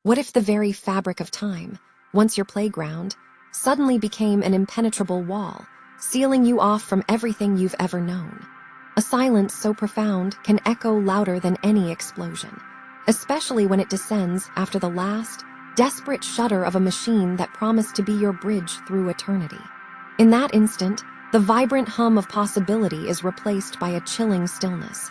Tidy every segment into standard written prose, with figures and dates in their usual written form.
What if the very fabric of time, once your playground, suddenly became an impenetrable wall, sealing you off from everything you've ever known? A silence so profound can echo louder than any explosion, especially when it descends after the last, desperate shudder of a machine that promised to be your bridge through eternity. In that instant, the vibrant hum of possibility is replaced by a chilling stillness,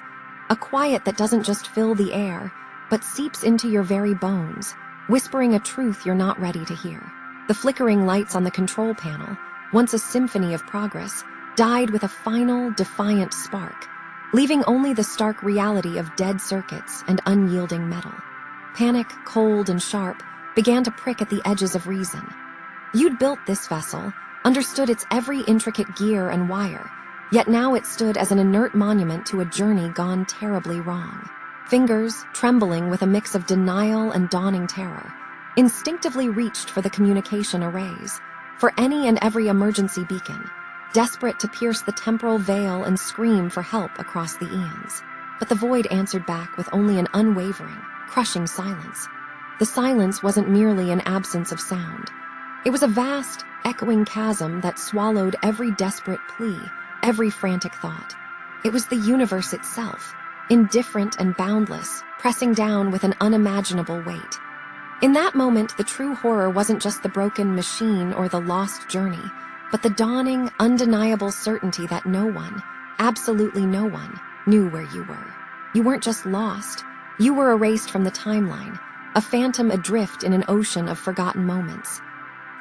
a quiet that doesn't just fill the air, but seeps into your very bones, whispering a truth you're not ready to hear. The flickering lights on the control panel, once a symphony of progress, died with a final, defiant spark, leaving only the stark reality of dead circuits and unyielding metal. Panic, cold and sharp, began to prick at the edges of reason. You'd built this vessel, understood its every intricate gear and wire, yet now it stood as an inert monument to a journey gone terribly wrong. Fingers, trembling with a mix of denial and dawning terror, instinctively reached for the communication arrays, for any and every emergency beacon, desperate to pierce the temporal veil and scream for help across the eons. But the void answered back with only an unwavering, crushing silence. The silence wasn't merely an absence of sound. It was a vast, echoing chasm that swallowed every desperate plea, every frantic thought. It was the universe itself, indifferent and boundless, pressing down with an unimaginable weight. In that moment, the true horror wasn't just the broken machine or the lost journey, but the dawning, undeniable certainty that no one, absolutely no one, knew where you were. You weren't just lost, you were erased from the timeline, a phantom adrift in an ocean of forgotten moments.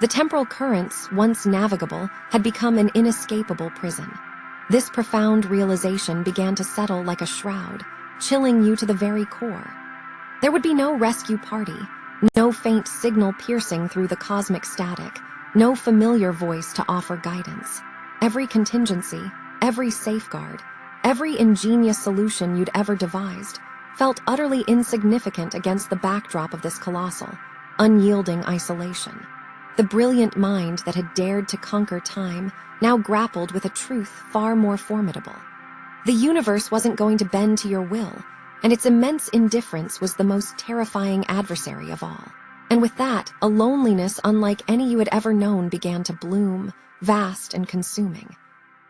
The temporal currents, once navigable, had become an inescapable prison. This profound realization began to settle like a shroud, chilling you to the very core. There would be no rescue party, no faint signal piercing through the cosmic static, no familiar voice to offer guidance. Every contingency, every safeguard, every ingenious solution you'd ever devised felt utterly insignificant against the backdrop of this colossal, unyielding isolation. The brilliant mind that had dared to conquer time now grappled with a truth far more formidable. The universe wasn't going to bend to your will, and its immense indifference was the most terrifying adversary of all. And with that, a loneliness unlike any you had ever known began to bloom, vast and consuming.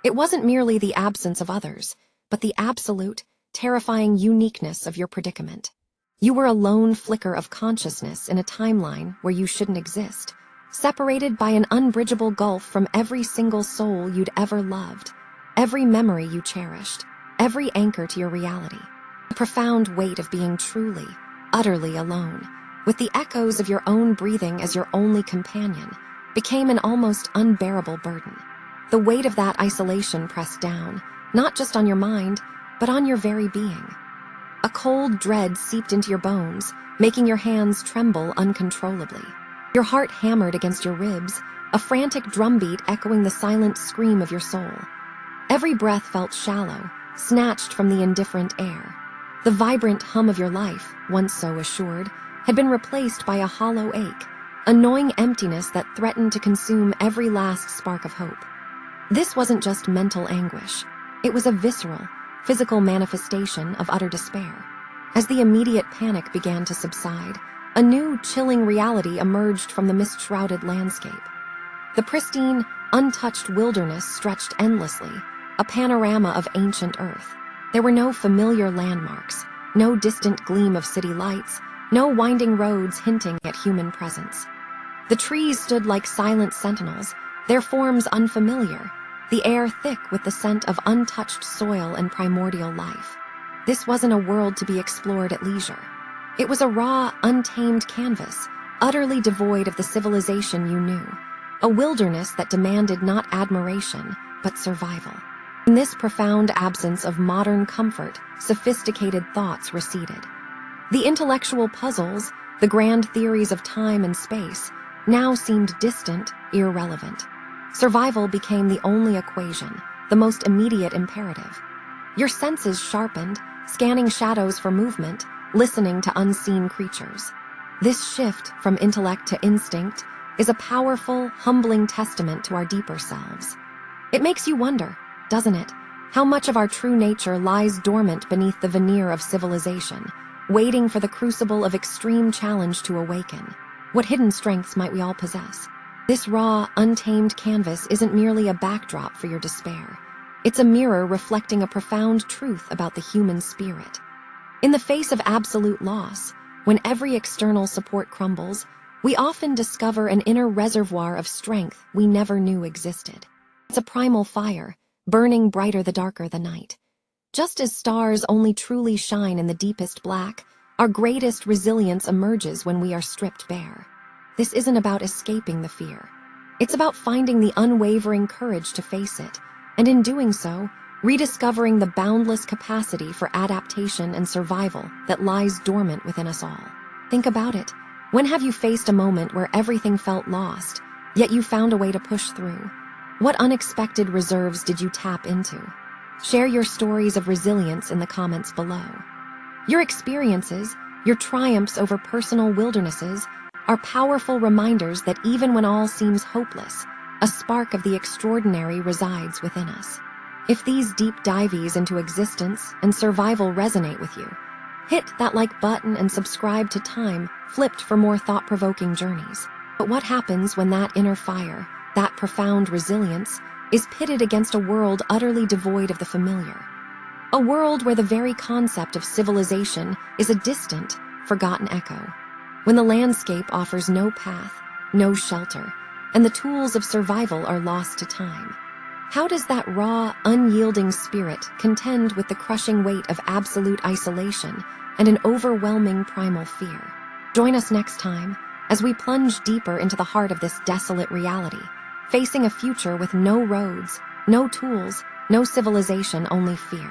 It wasn't merely the absence of others, but the absolute, terrifying uniqueness of your predicament. You were a lone flicker of consciousness in a timeline where you shouldn't exist, separated by an unbridgeable gulf from every single soul you'd ever loved, every memory you cherished, every anchor to your reality. The profound weight of being truly, utterly alone, with the echoes of your own breathing as your only companion, became an almost unbearable burden. The weight of that isolation pressed down, not just on your mind, but on your very being. A cold dread seeped into your bones, making your hands tremble uncontrollably. Your heart hammered against your ribs, a frantic drumbeat echoing the silent scream of your soul. Every breath felt shallow, snatched from the indifferent air. The vibrant hum of your life, once so assured, had been replaced by a hollow ache, a gnawing emptiness that threatened to consume every last spark of hope. This wasn't just mental anguish. It was a visceral, physical manifestation of utter despair. As the immediate panic began to subside, a new, chilling reality emerged from the mist-shrouded landscape. The pristine, untouched wilderness stretched endlessly, a panorama of ancient Earth. There were no familiar landmarks, no distant gleam of city lights, no winding roads hinting at human presence. The trees stood like silent sentinels, their forms unfamiliar, the air thick with the scent of untouched soil and primordial life. This wasn't a world to be explored at leisure. It was a raw, untamed canvas, utterly devoid of the civilization you knew, a wilderness that demanded not admiration, but survival. In this profound absence of modern comfort, sophisticated thoughts receded. The intellectual puzzles, the grand theories of time and space, now seemed distant, irrelevant. Survival became the only equation, the most immediate imperative. Your senses sharpened, scanning shadows for movement, listening to unseen creatures. This shift from intellect to instinct is a powerful, humbling testament to our deeper selves. It makes you wonder, doesn't it, how much of our true nature lies dormant beneath the veneer of civilization, waiting for the crucible of extreme challenge to awaken. What hidden strengths might we all possess? This raw, untamed canvas isn't merely a backdrop for your despair. It's a mirror reflecting a profound truth about the human spirit. In the face of absolute loss, when every external support crumbles, we often discover an inner reservoir of strength we never knew existed. It's a primal fire, burning brighter the darker the night. Just as stars only truly shine in the deepest black, our greatest resilience emerges when we are stripped bare. This isn't about escaping the fear. It's about finding the unwavering courage to face it, and in doing so, rediscovering the boundless capacity for adaptation and survival that lies dormant within us all. Think about it. When have you faced a moment where everything felt lost, yet you found a way to push through? What unexpected reserves did you tap into? Share your stories of resilience in the comments below. Your experiences, your triumphs over personal wildernesses, are powerful reminders that even when all seems hopeless, a spark of the extraordinary resides within us. If these deep dives into existence and survival resonate with you, hit that like button and subscribe to Time Flipped for more thought-provoking journeys. But what happens when that inner fire, that profound resilience, is pitted against a world utterly devoid of the familiar? A world where the very concept of civilization is a distant, forgotten echo. When the landscape offers no path, no shelter, and the tools of survival are lost to time. How does that raw, unyielding spirit contend with the crushing weight of absolute isolation and an overwhelming primal fear? Join us next time as we plunge deeper into the heart of this desolate reality, facing a future with no roads, no tools, no civilization, only fear.